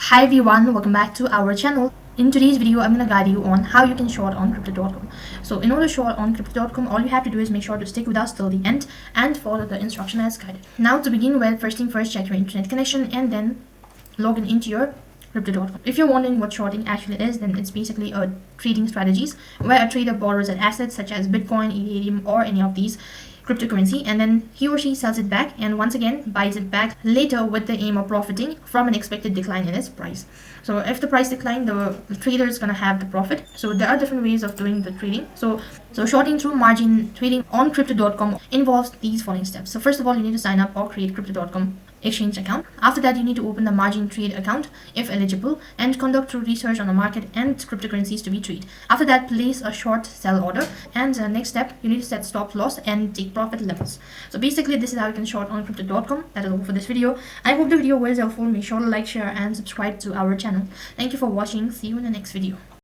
Hi everyone, welcome back to our channel. In today's video, I'm going to guide you on how you can short on crypto.com. So in order to short on crypto.com, all you have to do is make sure to stick with us till the end and follow the instruction as guided. Now to begin with, first thing first, check your internet connection and then log in into your crypto.com. If you're wondering what shorting actually is, then it's basically a trading strategies where a trader borrows an asset such as Bitcoin, Ethereum, or any of these cryptocurrency, and then he or she sells it back and once again buys it back later with the aim of profiting from an expected decline in its price. So if the price decline, the trader is going to have the profit. So there are different ways of doing the trading. So shorting through margin trading on crypto.com involves these following steps. So first of all, you need to sign up or create crypto.com exchange account. After that, you need to open the margin trade account if eligible and conduct through research on the market and cryptocurrencies to be traded. After that, place a short sell order, and the next step, you need to set stop loss and take profit levels. So basically, this is how you can short on crypto.com. That is all for this video. I hope the video was helpful. Make sure to like, share and subscribe to our channel. Thank you for watching. See you in the next video.